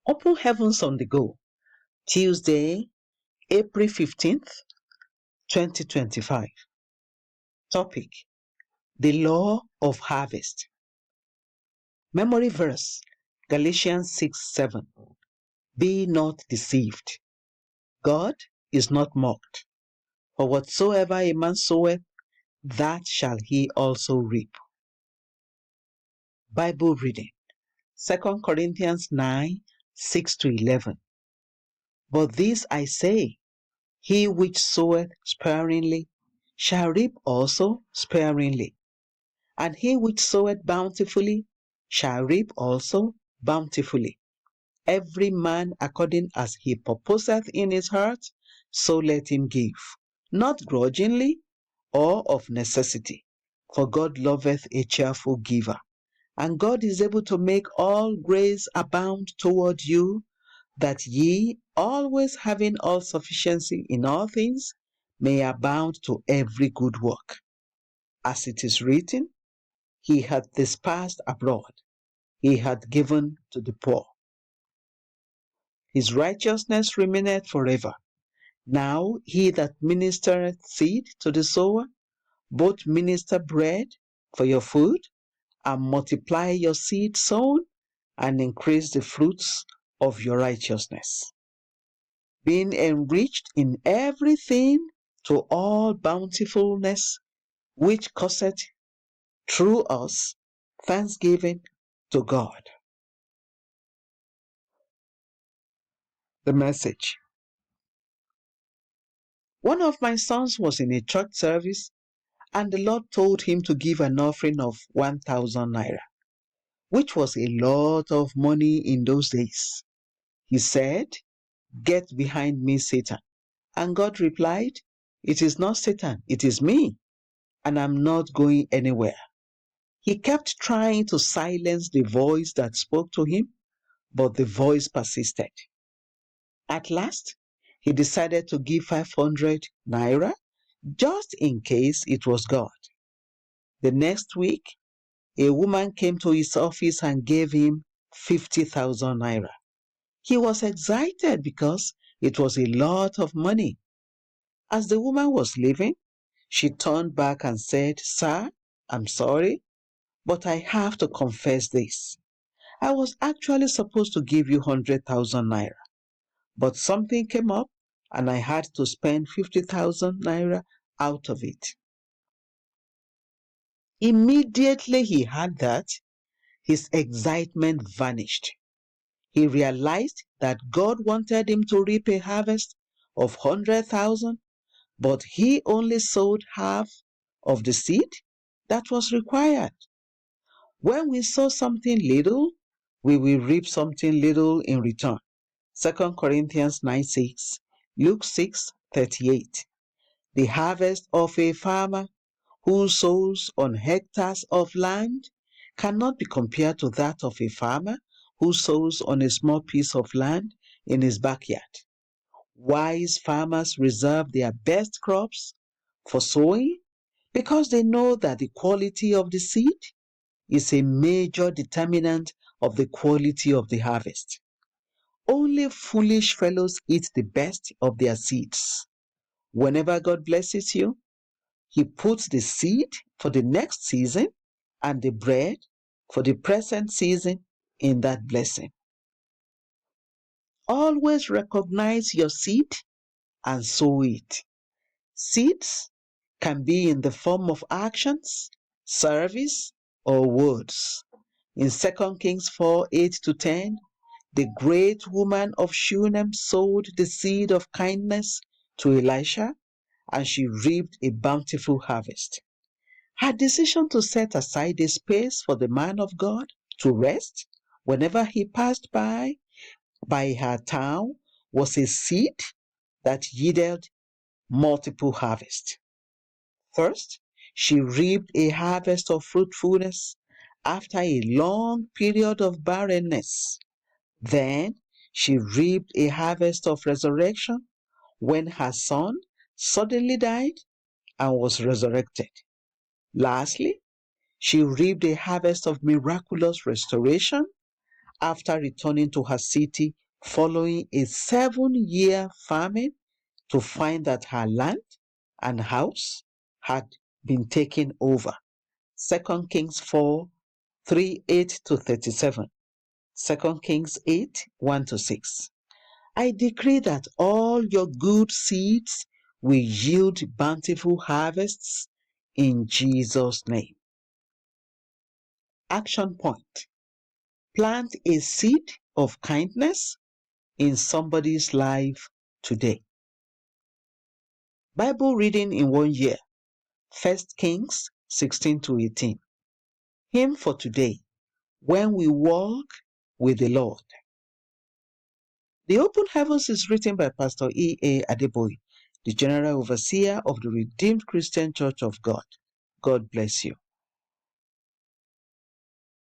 Open Heavens on the Go, Tuesday, April 15th, 2025. Topic: The Law of Harvest. Memory verse, Galatians 6:7. Be not deceived. God is not mocked. For whatsoever a man soweth, that shall he also reap. Bible reading, 2 Corinthians 9:6-11. But this I say, he which soweth sparingly shall reap also sparingly, and he which soweth bountifully shall reap also bountifully. Every man according as he purposeth in his heart, so let him give, not grudgingly or of necessity, for God loveth a cheerful giver. And God is able to make all grace abound toward you, that ye, always having all sufficiency in all things, may abound to every good work. As it is written, He hath dispersed abroad, He hath given to the poor. His righteousness remaineth forever. Now he that ministereth seed to the sower, both minister bread for your food, and multiply your seed sown, and increase the fruits of your righteousness, being enriched in everything to all bountifulness, which causeth through us thanksgiving to God. The message. One of my sons was in a church service, and the Lord told him to give an offering of 1,000 naira, which was a lot of money in those days. He said, "Get behind me, Satan." And God replied, "It is not Satan, it is me, and I'm not going anywhere." He kept trying to silence the voice that spoke to him, but the voice persisted. At last, he decided to give 500 naira, just in case it was God. The next week, a woman came to his office and gave him 50,000 naira. He was excited because it was a lot of money. As the woman was leaving, she turned back and said, "Sir, I'm sorry, but I have to confess this. I was actually supposed to give you 100,000 naira, but something came up and I had to spend 50,000 naira out of it." Immediately he heard that, his excitement vanished. He realized that God wanted him to reap a harvest of 100,000, but he only sowed half of the seed that was required. When we sow something little, we will reap something little in return. 2 Corinthians 9:6, Luke 6:38. The harvest of a farmer who sows on hectares of land cannot be compared to that of a farmer who sows on a small piece of land in his backyard. Wise farmers reserve their best crops for sowing because they know that the quality of the seed is a major determinant of the quality of the harvest. Only foolish fellows eat the best of their seeds. Whenever God blesses you, He puts the seed for the next season and the bread for the present season in that blessing. Always recognize your seed and sow it. Seeds can be in the form of actions, service, or words. In 2 Kings 4:8-10, the great woman of Shunem sowed the seed of kindness to Elisha, and she reaped a bountiful harvest. Her decision to set aside a space for the man of God to rest whenever he passed by her town was a seed that yielded multiple harvests. First, she reaped a harvest of fruitfulness after a long period of barrenness. Then she reaped a harvest of resurrection when her son suddenly died and was resurrected. Lastly, she reaped a harvest of miraculous restoration after returning to her city following a 7-year famine to find that her land and house had been taken over. 2 Kings 4, 3:8-37. 2 Kings 8, 1-6. I decree that all your good seeds will yield bountiful harvests in Jesus' name. Action point. Plant a seed of kindness in somebody's life today. Bible reading in 1 year. 1 Kings 16-18. Hymn for today. When we walk with the Lord. The Open Heavens is written by Pastor E.A. Adeboye, the General Overseer of the Redeemed Christian Church of God. God bless you.